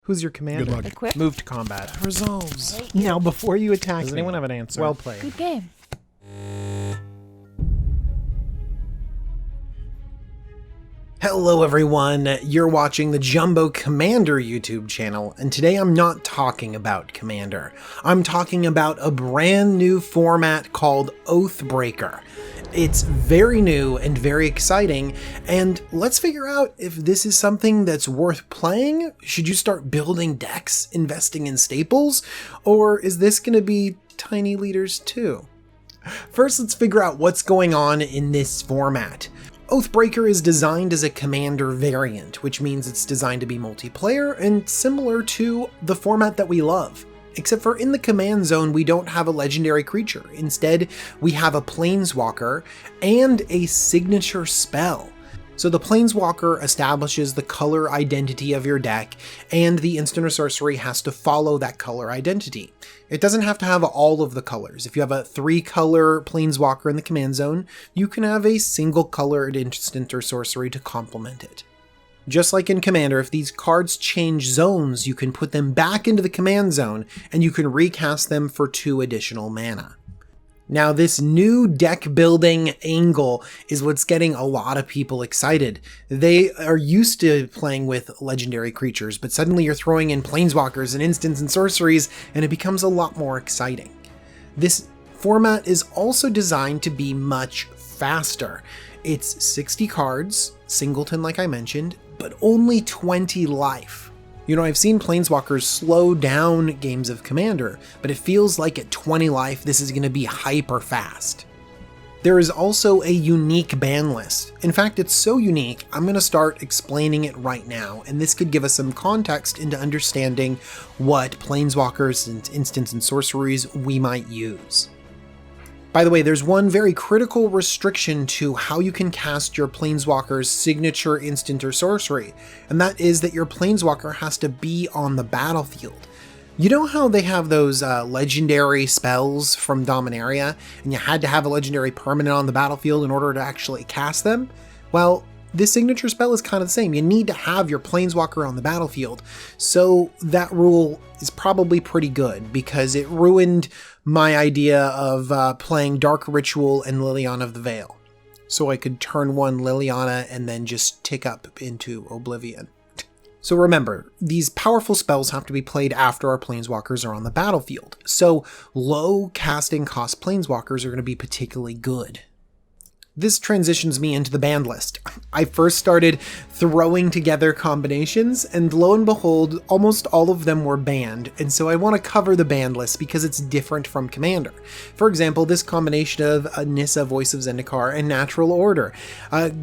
Who's your commander? Good luck. Equip. Move to combat. Resolves. Now, before you attack Does me, anyone have an answer? well played. Good game. Hello everyone, you're watching the Jumbo Commander YouTube channel, and today I'm not talking about Commander. I'm talking about a brand new format called Oathbreaker. It's very new and very exciting, and let's figure out if this is something that's worth playing. Should you start building decks, investing in staples, or is this going to be tiny leaders too? First, let's figure out what's going on in this format. Oathbreaker is designed as a commander variant, which means it's designed to be multiplayer and similar to the format that we love. Except for in the command zone, we don't have a legendary creature. Instead, we have a planeswalker and a signature spell. So the planeswalker establishes the color identity of your deck, and the instant or sorcery has to follow that color identity. It doesn't have to have all of the colors. If you have a 3-color planeswalker in the command zone, you can have a single colored instant or sorcery to complement it. Just like in Commander, if these cards change zones, you can put them back into the command zone, and you can recast them for 2 additional mana. Now, this new deck building angle is what's getting a lot of people excited. They are used to playing with legendary creatures, but suddenly you're throwing in planeswalkers and instants and sorceries, and it becomes a lot more exciting. This format is also designed to be much faster. It's 60 cards, singleton like I mentioned, but only 20 life. You know, I've seen planeswalkers slow down games of Commander, but it feels like at 20 life, this is going to be hyper fast. There is also a unique ban list. In fact, it's so unique, I'm going to start explaining it right now, and this could give us some context into understanding what planeswalkers and instants and sorceries we might use. By the way, there's one very critical restriction to how you can cast your planeswalker's signature instant or sorcery, and that is that your planeswalker has to be on the battlefield. You know how they have those legendary spells from Dominaria, and you had to have a legendary permanent on the battlefield in order to actually cast them? Well, this signature spell is kind of the same. You need to have your planeswalker on the battlefield, so that rule is probably pretty good because it ruined my idea of playing Dark Ritual and Liliana of the Veil. So I could turn 1 Liliana and then just tick up into Oblivion. So remember, these powerful spells have to be played after our planeswalkers are on the battlefield. So low casting cost planeswalkers are going to be particularly good. This transitions me into the ban list. I first started throwing together combinations, and lo and behold, almost all of them were banned, and so I want to cover the ban list because it's different from Commander. For example, this combination of Nissa, Voice of Zendikar, and Natural Order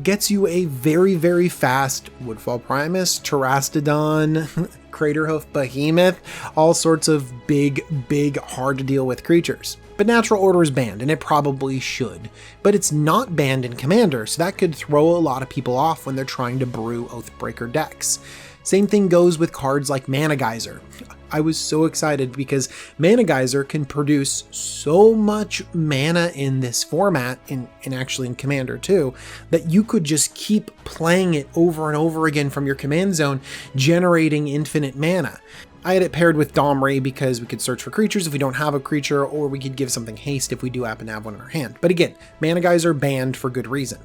gets you a very, very fast Woodfall Primus, Terastodon, Craterhoof Behemoth, all sorts of big, hard to deal with creatures. But Natural Order is banned, and it probably should. But it's not banned in Commander, so that could throw a lot of people off when they're trying to brew Oathbreaker decks. Same thing goes with cards like Mana Geyser. I was so excited because Mana Geyser can produce so much mana in this format, and actually in Commander too, that you could just keep playing it over and over again from your command zone, generating infinite mana. I had it paired with Domri because we could search for creatures if we don't have a creature, or we could give something haste if we do happen to have one in our hand. But again, Mana Geyser banned for good reason.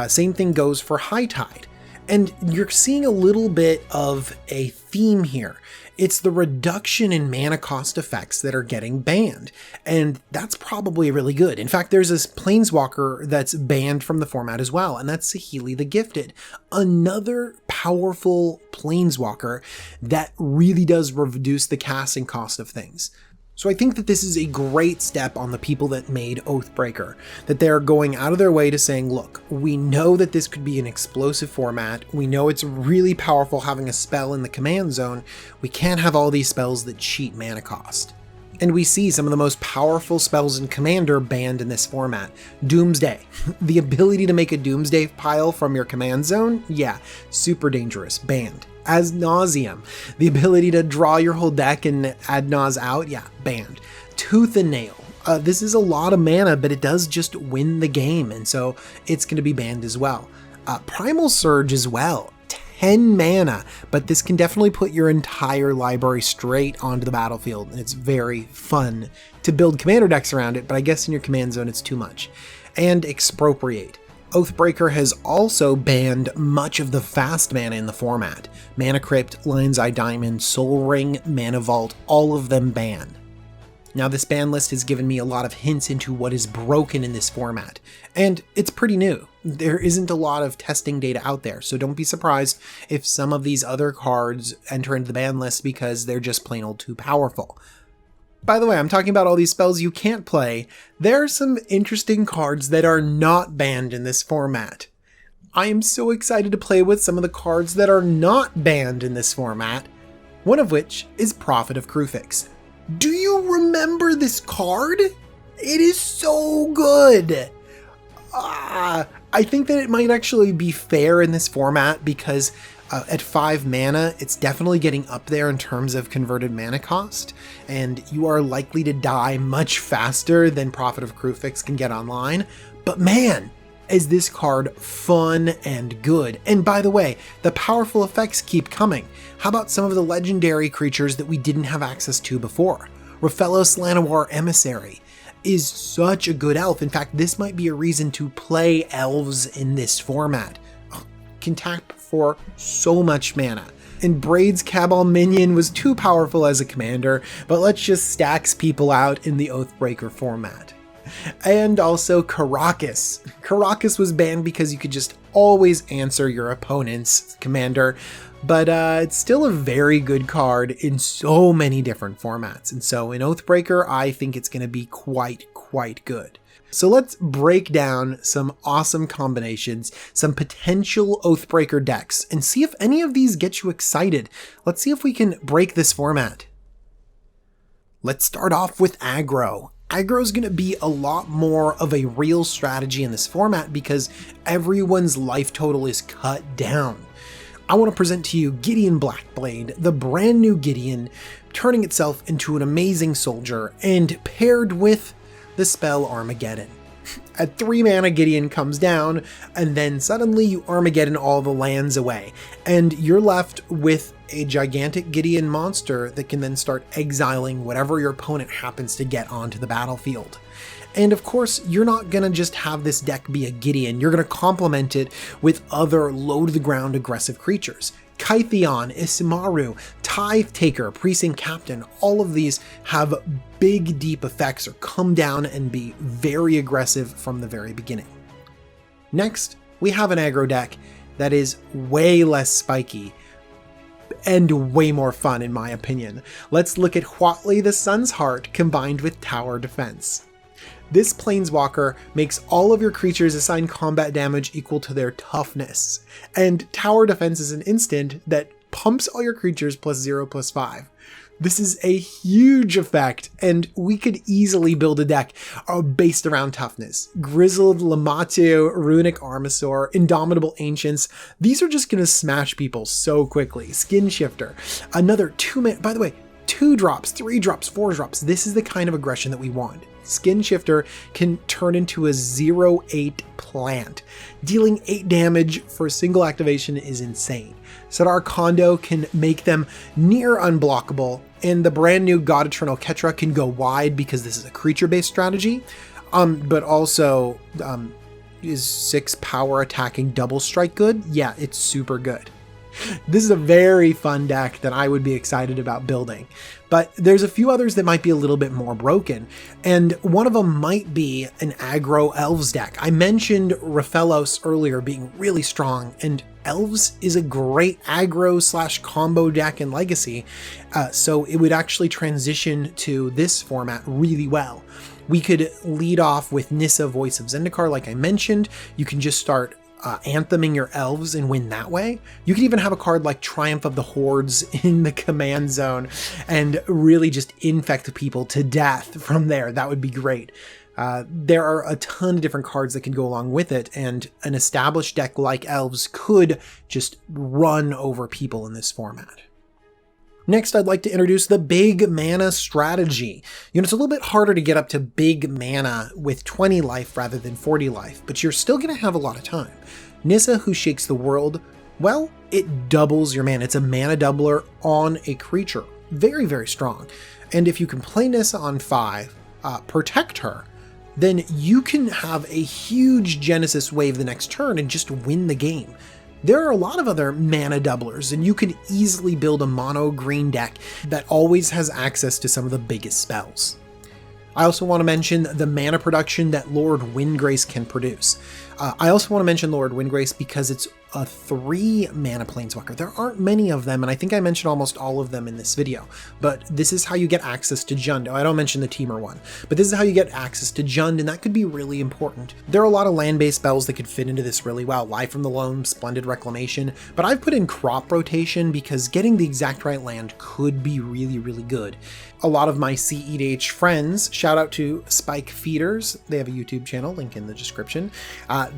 Same thing goes for High Tide. And you're seeing a little bit of a theme here. It's the reduction in mana cost effects that are getting banned, and that's probably really good. In fact, there's this planeswalker that's banned from the format as well, and that's Saheeli the Gifted. Another powerful planeswalker that really does reduce the casting cost of things. So I think that this is a great step on the people that made Oathbreaker, that they're going out of their way to saying, look, we know that this could be an explosive format. We know it's really powerful having a spell in the command zone. We can't have all these spells that cheat mana cost. And we see some of the most powerful spells in Commander banned in this format. Doomsday. The ability to make a Doomsday pile from your command zone? Yeah, super dangerous. Banned. Ad nauseam. The ability to draw your whole deck and ad nause out? Yeah, banned. Tooth and Nail. This is a lot of mana, but it does just win the game, and so it's going to be banned as well. Primal Surge as well. 10 mana, but this can definitely put your entire library straight onto the battlefield, and it's very fun to build commander decks around it, but I guess in your command zone it's too much. And Expropriate. Oathbreaker has also banned much of the fast mana in the format. Mana Crypt, Lion's Eye Diamond, Soul Ring, Mana Vault, all of them ban. Now this ban list has given me a lot of hints into what is broken in this format, and it's pretty new. There isn't a lot of testing data out there, so don't be surprised if some of these other cards enter into the ban list because they're just plain old too powerful. By the way, I'm talking about all these spells you can't play. There are some interesting cards that are not banned in this format. I am so excited to play with some of the cards that are not banned in this format, one of which is Prophet of Kruphix. Do you remember this card? It is so good! I think that it might actually be fair in this format because at 5 mana, it's definitely getting up there in terms of converted mana cost, and you are likely to die much faster than Prophet of Kruphix can get online. But man, is this card fun and good. And by the way, the powerful effects keep coming. How about some of the legendary creatures that we didn't have access to before? Rafellos Llanowar Emissary is such a good elf. In fact, this might be a reason to play elves in this format. Can tap for so much mana. And Braid's Cabal Minion was too powerful as a commander, but let's just stacks people out in the Oathbreaker format. And also Karakas. Karakas was banned because you could just always answer your opponent's commander, but it's still a very good card in so many different formats. And so in Oathbreaker, I think it's going to be quite good. So let's break down some awesome combinations, some potential Oathbreaker decks, and see if any of these get you excited. Let's see if we can break this format. Let's start off with Aggro. Aggro is going to be a lot more of a real strategy in this format because everyone's life total is cut down. I want to present to you Gideon Blackblade, the brand new Gideon, turning itself into an amazing soldier, and paired with the spell Armageddon. At 3 mana, Gideon comes down, and then suddenly you Armageddon all the lands away, and you're left with a gigantic Gideon monster that can then start exiling whatever your opponent happens to get onto the battlefield. And of course, you're not going to just have this deck be a Gideon, you're going to complement it with other low-to-the-ground aggressive creatures. Kytheon, Isimaru, Tithe Taker, Precinct Captain, all of these have big, deep effects or come down and be very aggressive from the very beginning. Next, we have an aggro deck that is way less spiky and way more fun in my opinion. Let's look at Huatli the Sun's Heart combined with Tower Defense. This Planeswalker makes all of your creatures assign combat damage equal to their toughness, and Tower Defense is an instant that pumps all your creatures +0/+5. This is a huge effect, and we could easily build a deck based around toughness. Grizzled Lamatu, Runic Armasaur, Indomitable Ancients, these are just going to smash people so quickly. Skin Shifter, another 2-mana, by the way, 2 drops, 3 drops, 4 drops, this is the kind of aggression that we want. Skin Shifter can turn into a 0/8 plant. Dealing 8 damage for a single activation is insane. Sadar Kondo can make them near unblockable, and the brand new God Eternal Ketra can go wide because this is a creature-based strategy, but also is 6 power attacking double strike good? Yeah, it's super good. This is a very fun deck that I would be excited about building, but there's a few others that might be a little bit more broken, and one of them might be an aggro elves deck. I mentioned Rafellos earlier being really strong, and elves is a great aggro/combo deck in Legacy, so it would actually transition to this format really well. We could lead off with Nissa, Voice of Zendikar, like I mentioned. You can just start antheming your elves and win that way. You can even have a card like Triumph of the Hordes in the command zone and really just infect people to death from there. That would be great. There are a ton of different cards that can go along with it, and an established deck like elves could just run over people in this format. Next, I'd like to introduce the big mana strategy. You know, it's a little bit harder to get up to big mana with 20 life rather than 40 life, but you're still going to have a lot of time. Nissa, who shakes the world, Well, it doubles your mana. It's a mana doubler on a creature. Very, very strong. And if you can play Nissa on 5, protect her, then you can have a huge Genesis wave the next turn and just win the game. There are a lot of other mana doublers, and you can easily build a mono green deck that always has access to some of the biggest spells. I also want to mention the mana production that Lord Windgrace can produce. I also want to mention Lord Windgrace because it's a 3 mana planeswalker. There aren't many of them, and I think I mentioned almost all of them in this video, but this is how you get access to Jund. I don't mention the Teamer one, but this is how you get access to Jund, and that could be really important. There are a lot of land-based spells that could fit into this really well. Life from the Loam, Splendid Reclamation, but I've put in Crop Rotation because getting the exact right land could be really, really good. A lot of my CEDH friends, shout out to Spike Feeders, they have a YouTube channel, link in the description,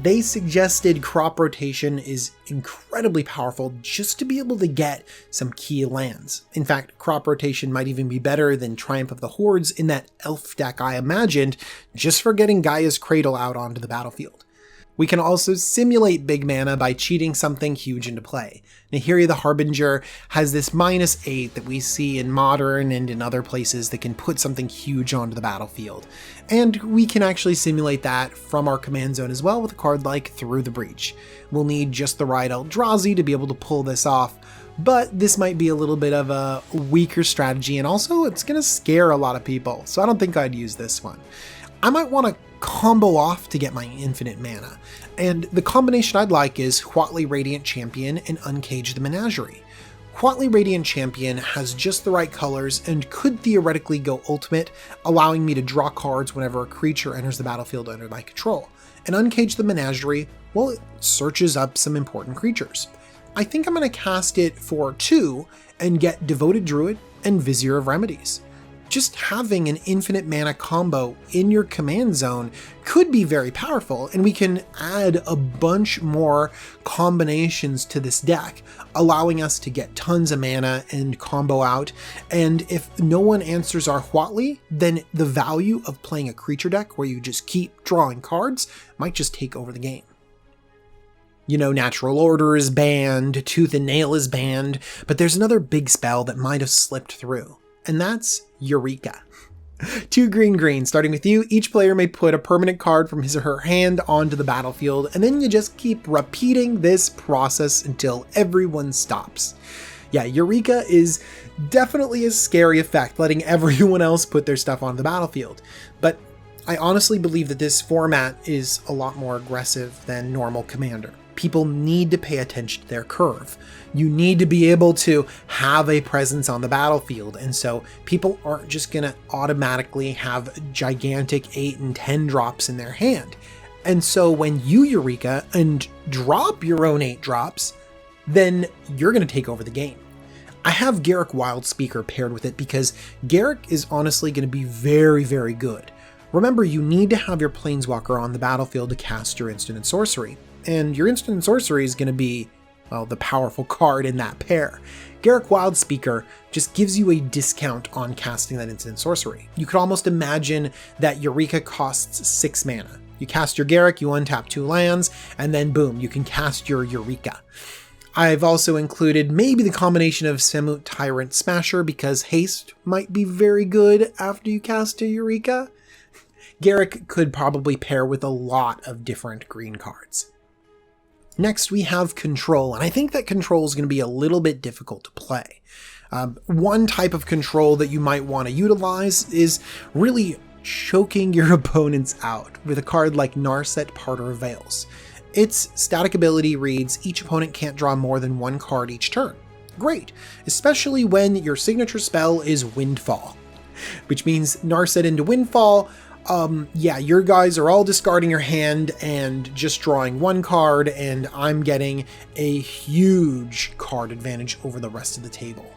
they suggested Crop Rotation is incredibly powerful just to be able to get some key lands. In fact, Crop Rotation might even be better than Triumph of the Hordes in that elf deck I imagined, just for getting Gaia's Cradle out onto the battlefield. We can also simulate big mana by cheating something huge into play. Nahiri the Harbinger has this -8 that we see in Modern and in other places that can put something huge onto the battlefield. And we can actually simulate that from our command zone as well with a card like Through the Breach. We'll need just the right Eldrazi to be able to pull this off, but this might be a little bit of a weaker strategy, and also it's going to scare a lot of people, so I don't think I'd use this one. I might want to combo off to get my infinite mana, and the combination I'd like is Huatli Radiant Champion and Uncage the Menagerie. Huatli Radiant Champion has just the right colors and could theoretically go ultimate, allowing me to draw cards whenever a creature enters the battlefield under my control. And Uncage the Menagerie, well, it searches up some important creatures. I think I'm going to cast it for 2 and get Devoted Druid and Vizier of Remedies. Just having an infinite mana combo in your command zone could be very powerful, and we can add a bunch more combinations to this deck, allowing us to get tons of mana and combo out. And if no one answers our Huatli, then the value of playing a creature deck where you just keep drawing cards might just take over the game. You know, Natural Order is banned, Tooth and Nail is banned, but there's another big spell that might have slipped through, and that's Eureka. 2 green, starting with you. Each player may put a permanent card from his or her hand onto the battlefield, and then you just keep repeating this process until everyone stops. Yeah, Eureka is definitely a scary effect, letting everyone else put their stuff on the battlefield. But I honestly believe that this format is a lot more aggressive than normal Commander. People need to pay attention to their curve. You need to be able to have a presence on the battlefield, and so people aren't just going to automatically have gigantic 8 and 10 drops in their hand. And so when you Eureka and drop your own 8 drops, then you're going to take over the game. I have Garruk Wildspeaker paired with it because Garruk is honestly going to be very, very good. Remember, you need to have your Planeswalker on the battlefield to cast your instant and sorcery. And your instant and sorcery is going to be, well, the powerful card in that pair. Garruk Wildspeaker just gives you a discount on casting that instant and sorcery. You could almost imagine that Eureka costs 6 mana. You cast your Garruk, you untap 2 lands, and then boom, you can cast your Eureka. I've also included maybe the combination of Semut Tyrant Smasher because haste might be very good after you cast a Eureka. Garruk could probably pair with a lot of different green cards. Next, we have Control, and I think that Control is going to be a little bit difficult to play. One type of control that you might want to utilize is really choking your opponents out with a card like Narset Parter of Veils. Its static ability reads, each opponent can't draw more than 1 card each turn. Great, especially when your signature spell is Windfall, which means Narset into Windfall. Yeah, your guys are all discarding your hand and just drawing 1 card, and I'm getting a huge card advantage over the rest of the table.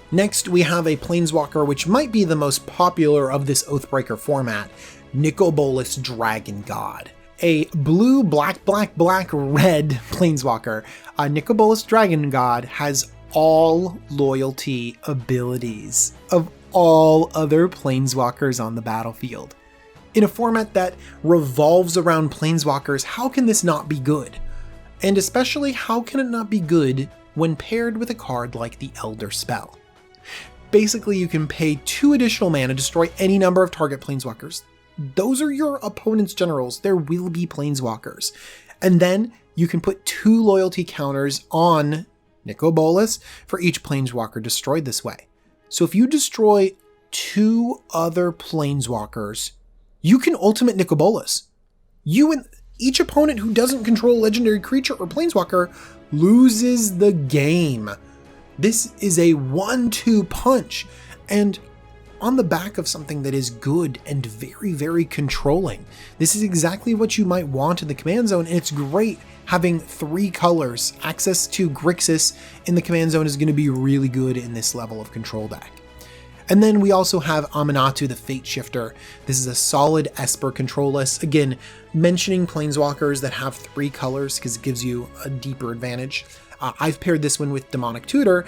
Next, we have a Planeswalker which might be the most popular of this Oathbreaker format, Nicol Bolas Dragon God. A blue, black, red Planeswalker, Nicol Bolas Dragon God has all loyalty abilities of all other Planeswalkers on the battlefield. In a format that revolves around Planeswalkers, how can this not be good? And especially, how can it not be good when paired with a card like the Elder Spell? Basically, you can pay 2 additional mana to destroy any number of target planeswalkers. Those are your opponent's generals. There will be planeswalkers. And then you can put 2 loyalty counters on Nicol Bolas for each planeswalker destroyed this way. So if you destroy 2 other planeswalkers, you can ultimate Nicol Bolas. You and each opponent who doesn't control a legendary creature or planeswalker loses the game. This is a 1-2 punch, and on the back of something that is good and very, very controlling. This is exactly what you might want in the command zone, and it's great having 3 colors. Access to Grixis in the command zone is going to be really good in this level of control deck. And then we also have Aminatou, the Fate Shifter. This is a solid Esper control list. Again, mentioning planeswalkers that have 3 colors because it gives you a deeper advantage. I've paired this one with Demonic Tutor,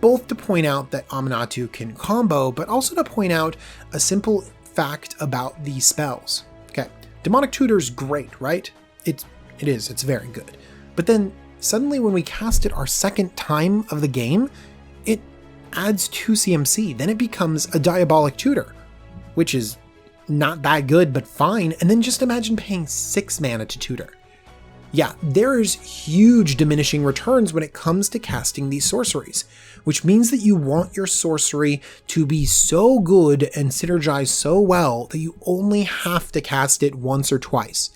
both to point out that Aminatou can combo, but also to point out a simple fact about these spells. Okay, Demonic Tutor is great, right? It is, it's very good. But then suddenly when we cast it our second time of the game, it adds 2 CMC. Then it becomes a Diabolic Tutor, which is not that good, but fine. And then just imagine paying 6 mana to tutor. Yeah, there's huge diminishing returns when it comes to casting these sorceries, which means that you want your sorcery to be so good and synergize so well that you only have to cast it once or twice.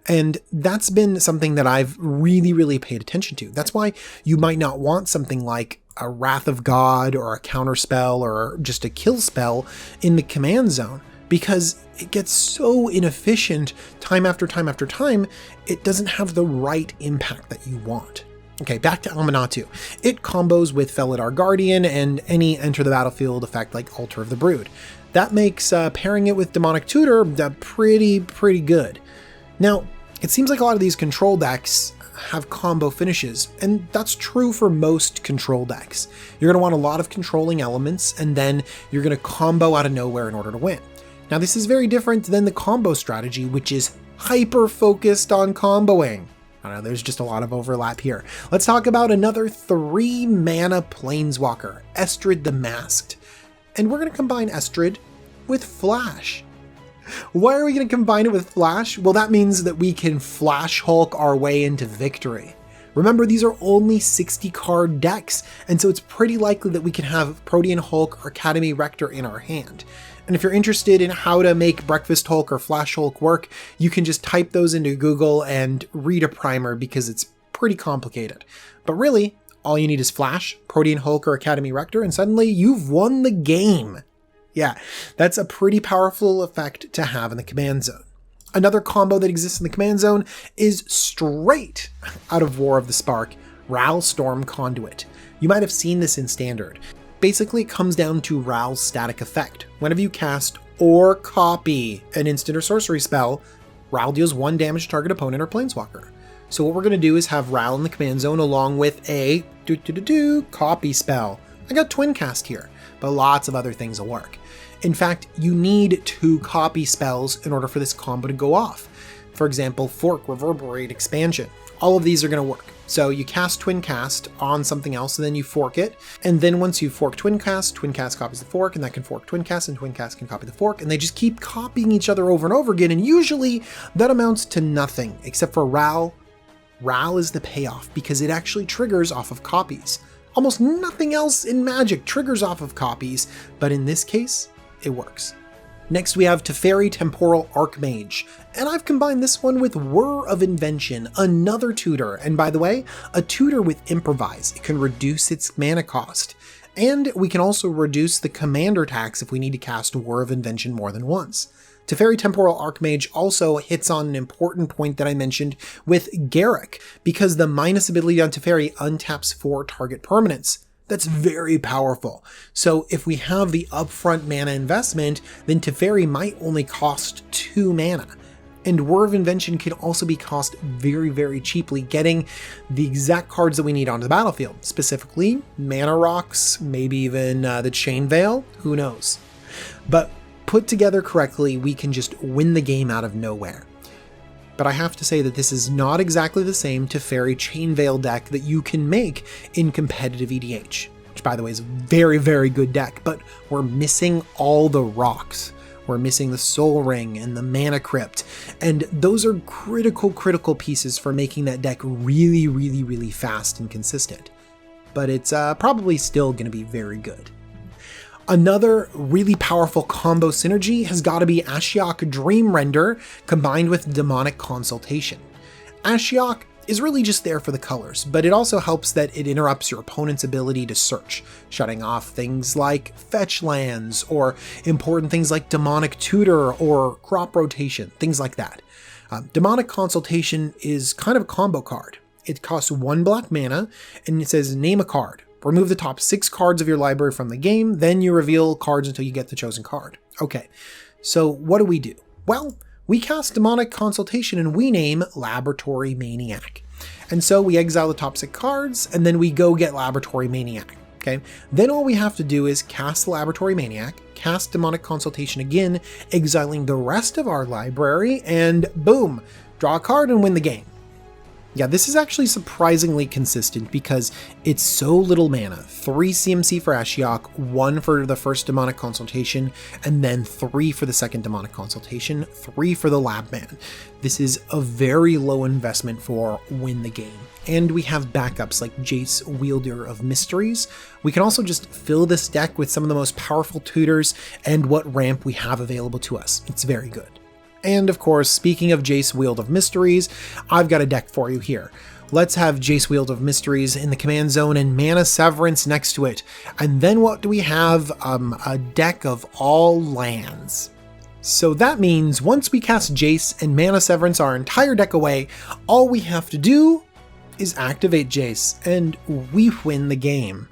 And that's been something that I've really, really paid attention to. That's why you might not want something like a Wrath of God or a counterspell or just a kill spell in the command zone, because it gets so inefficient time after time after time, it doesn't have the right impact that you want. Okay, back to Aminatou. It combos with Felidar Guardian and any enter the battlefield effect like Altar of the Brood. That makes pairing it with Demonic Tutor pretty good. Now, it seems like a lot of these control decks have combo finishes, and that's true for most control decks. You're going to want a lot of controlling elements, and then you're going to combo out of nowhere in order to win. Now, this is very different than the combo strategy, which is hyper-focused on comboing. I don't know, there's just a lot of overlap here. Let's talk about another 3-mana planeswalker, Estrid the Masked. And we're going to combine Estrid with Flash. Why are we going to combine it with Flash? Well, that means that we can Flash Hulk our way into victory. Remember, these are only 60 card decks, and so it's pretty likely that we can have Protean Hulk or Academy Rector in our hand. And if you're interested in how to make Breakfast Hulk or Flash Hulk work, you can just type those into Google and read a primer because it's pretty complicated. But really, all you need is Flash, Protean Hulk, or Academy Rector, and suddenly you've won the game. Yeah, that's a pretty powerful effect to have in the command zone. Another combo that exists in the command zone is straight out of War of the Spark, Ral Storm Conduit. You might have seen this in Standard. Basically, it comes down to Ral's static effect. Whenever you cast or copy an instant or sorcery spell, Ral deals 1 damage to target opponent or planeswalker. So what we're going to do is have Ral in the command zone along with a copy spell. I got Twin Cast here, but lots of other things will work. In fact, you need 2 copy spells in order for this combo to go off. For example, Fork, Reverberate, Expansion. All of these are going to work. So you cast Twin Cast on something else, and then you fork it. And then once you fork Twin Cast copies the fork, and that can fork Twin Cast, and Twin Cast can copy the fork, and they just keep copying each other over and over again, and usually that amounts to nothing, except for Ral. Ral is the payoff, because it actually triggers off of copies. Almost nothing else in Magic triggers off of copies, but in this case, it works. Next we have Teferi Temporal Archmage, and I've combined this one with Whir of Invention, another tutor, and by the way, a tutor with Improvise. It can reduce its mana cost, and we can also reduce the commander tax if we need to cast Whir of Invention more than once. Teferi Temporal Archmage also hits on an important point that I mentioned with Garruk, because the minus ability on Teferi untaps 4 target permanents. That's very powerful. So if we have the upfront mana investment, then Teferi might only cost 2 mana. And Whir of Invention can also be cost very cheaply, getting the exact cards that we need onto the battlefield. Specifically, Mana Rocks, maybe even the Chain Veil, who knows. But put together correctly, we can just win the game out of nowhere. but I have to say that this is not exactly the same Teferi Chainveil deck that you can make in competitive EDH, which by the way is a very, very good deck, but we're missing all the rocks. We're missing the Soul Ring and the Mana Crypt, and those are critical pieces for making that deck really fast and consistent. But it's probably still going to be very good. Another really powerful combo synergy has got to be Ashiok Dream Render combined with Demonic Consultation. Ashiok is really just there for the colors, but it also helps that it interrupts your opponent's ability to search, shutting off things like fetch lands or important things like Demonic Tutor or crop rotation, things like that. Demonic Consultation is kind of a combo card. It costs 1 black mana and it says name a card. Remove the top 6 cards of your library from the game, then you reveal cards until you get the chosen card. Okay, so what do? Well, we cast Demonic Consultation and we name Laboratory Maniac. And so we exile the top 6 cards and then we go get Laboratory Maniac. Okay, then all we have to do is cast the Laboratory Maniac, cast Demonic Consultation again, exiling the rest of our library, and boom, draw a card and win the game. Yeah, this is actually surprisingly consistent because it's so little mana. 3 CMC for Ashiok, 1 for the first Demonic Consultation, and then 3 for the second Demonic Consultation, 3 for the Lab Man. This is a very low investment for win the game. And we have backups like Jace, Wielder of Mysteries. We can also just fill this deck with some of the most powerful tutors and what ramp we have available to us. It's very good. And of course, speaking of Jace Wield of Mysteries, I've got a deck for you here. Let's have Jace Wield of Mysteries in the command zone and Mana Severance next to it. And then what do we have? A deck of all lands. So that means once we cast Jace and Mana Severance our entire deck away, all we have to do is activate Jace and we win the game.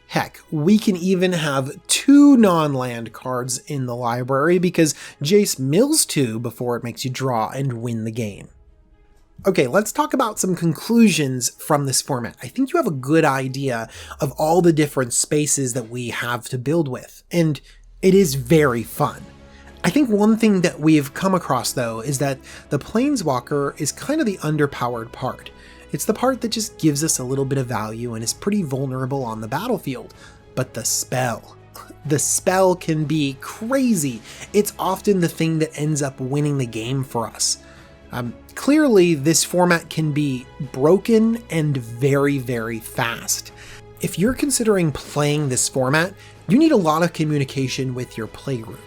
Heck, we can even have 2 non-land cards in the library because Jace mills 2 before it makes you draw and win the game. Okay, let's talk about some conclusions from this format. I think you have a good idea of all the different spaces that we have to build with, and it is very fun. I think one thing that we've come across though is that the Planeswalker is kind of the underpowered part. It's the part that just gives us a little bit of value and is pretty vulnerable on the battlefield. But the spell can be crazy. It's often the thing that ends up winning the game for us. Clearly, this format can be broken and very fast. If you're considering playing this format, you need a lot of communication with your playgroup.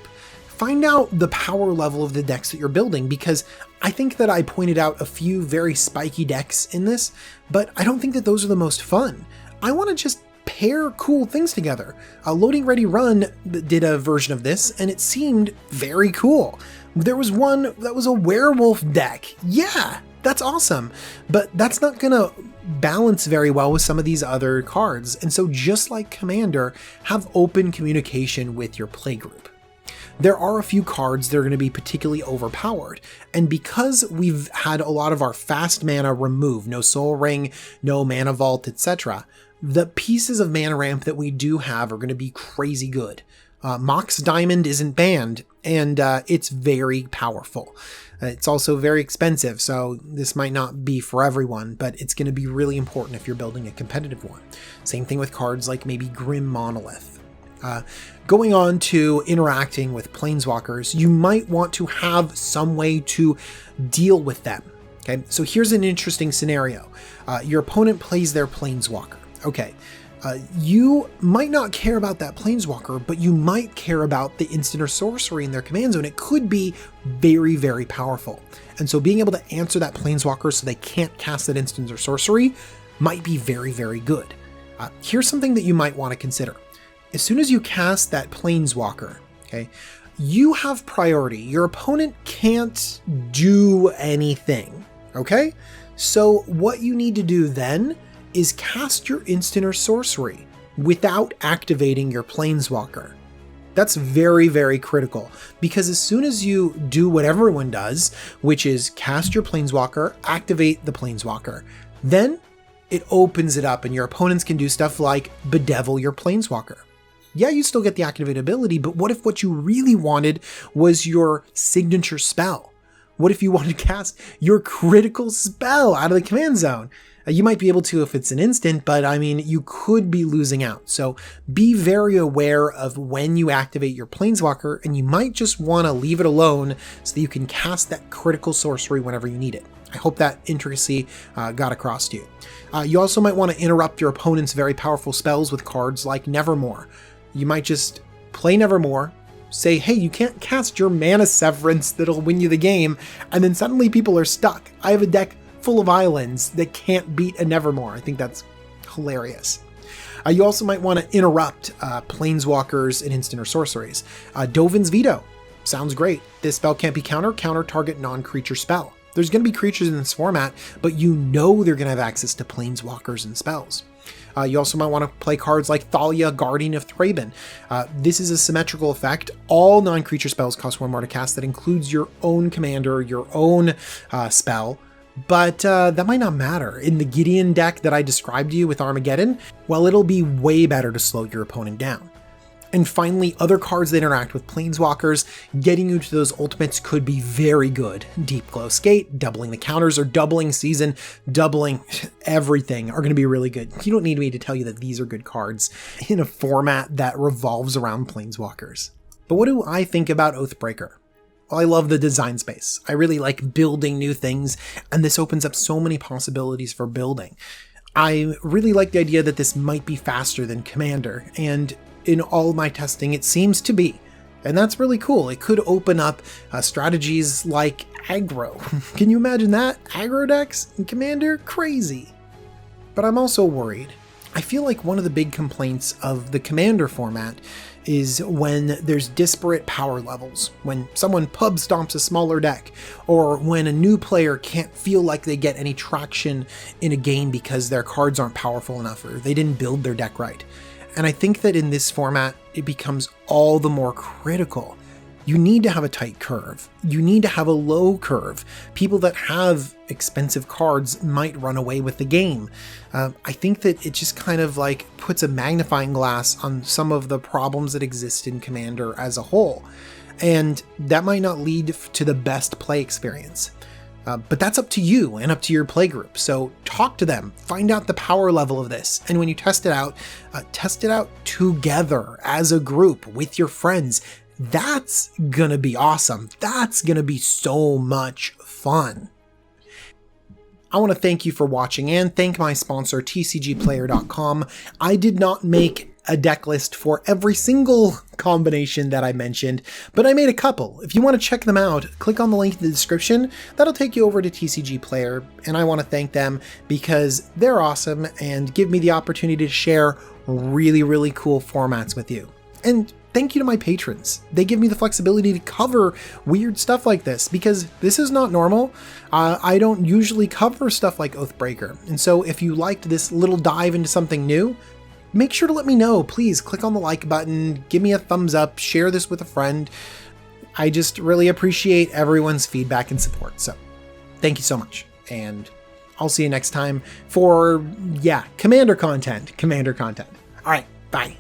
Find out the power level of the decks that you're building, because I think that I pointed out a few very spiky decks in this, but I don't think that those are the most fun. I want to just pair cool things together. Loading Ready Run did a version of this, and it seemed very cool. There was one that was a werewolf deck. Yeah, that's awesome, but that's not gonna balance very well with some of these other cards. And so just like Commander, have open communication with your playgroup. There are a few cards that are going to be particularly overpowered, and because we've had a lot of our fast mana removed, no Soul Ring, no Mana Vault, etc., the pieces of mana ramp that we do have are going to be crazy good. Mox Diamond isn't banned, and it's very powerful. It's also very expensive, so this might not be for everyone, but it's going to be really important if you're building a competitive one. Same thing with cards like maybe Grim Monolith. Going on to interacting with Planeswalkers, you might want to have some way to deal with them. Okay, so here's an interesting scenario. Your opponent plays their Planeswalker. Okay, you might not care about that Planeswalker, but you might care about the instant or sorcery in their command zone. It could be very powerful. And so being able to answer that Planeswalker so they can't cast that instant or sorcery might be very good. Here's something that you might want to consider. As soon as you cast that Planeswalker, okay, you have priority. Your opponent can't do anything, okay? So what you need to do then is cast your instant or sorcery without activating your Planeswalker. That's very critical, because as soon as you do what everyone does, which is cast your Planeswalker, activate the Planeswalker, then it opens it up and your opponents can do stuff like bedevil your Planeswalker. Yeah, you still get the activate ability, but what if what you really wanted was your signature spell? What if you wanted to cast your critical spell out of the command zone? You might be able to if it's an instant, but I mean, you could be losing out. So be very aware of when you activate your Planeswalker, and you might just want to leave it alone so that you can cast that critical sorcery whenever you need it. I hope that intricacy got across to you. You also might want to interrupt your opponent's very powerful spells with cards like Nevermore. You might just play Nevermore, say, hey, you can't cast your Mana Severance that'll win you the game, and then suddenly people are stuck. I have a deck full of islands that can't beat a Nevermore. I think that's hilarious. You also might want to interrupt Planeswalkers and instant or sorceries. Dovin's Veto. Sounds great. This spell can't be counter target non-creature spell. There's going to be creatures in this format, but you know they're going to have access to Planeswalkers and spells. You also might want to play cards like Thalia, Guardian of Thraben. This is a symmetrical effect. All non-creature spells cost 1 more to cast. That includes your own commander, your own spell. But that might not matter. In the Gideon deck that I described to you with Armageddon, well, it'll be way better to slow your opponent down. And finally, other cards that interact with Planeswalkers, getting you to those ultimates could be very good. Deep Glow Skate, doubling the counters, or doubling Season, doubling everything are going to be really good. You don't need me to tell you that these are good cards in a format that revolves around Planeswalkers. But what do I think about Oathbreaker? Well, I love the design space. I really like building new things, and this opens up so many possibilities for building. I really like the idea that this might be faster than Commander, and in all my testing, it seems to be. And that's really cool. It could open up strategies like Aggro. Can you imagine that? Aggro decks in Commander? Crazy. But I'm also worried. I feel like one of the big complaints of the Commander format is when there's disparate power levels, when someone pub stomps a smaller deck, or when a new player can't feel like they get any traction in a game because their cards aren't powerful enough or they didn't build their deck right. And I think that in this format, it becomes all the more critical. You need to have a tight curve. You need to have a low curve. People that have expensive cards might run away with the game. I think that it just kind of like puts a magnifying glass on some of the problems that exist in Commander as a whole. And that might not lead to the best play experience. But that's up to you and up to your playgroup. So talk to them, find out the power level of this. And when you test it out together as a group with your friends. That's gonna be awesome. That's gonna be so much fun. I want to thank you for watching and thank my sponsor, tcgplayer.com. I did not make a deck list for every single combination that I mentioned, but I made a couple. If you want to check them out, click on the link in the description. That'll take you over to TCG Player, and I want to thank them because they're awesome and give me the opportunity to share really, really cool formats with you. And thank you to my patrons. They give me the flexibility to cover weird stuff like this because this is not normal. I don't usually cover stuff like Oathbreaker. And so if you liked this little dive into something new, make sure to let me know. Please click on the like button, give me a thumbs up, share this with a friend. I just really appreciate everyone's feedback and support. So thank you so much. And I'll see you next time for, Commander content. All right, bye.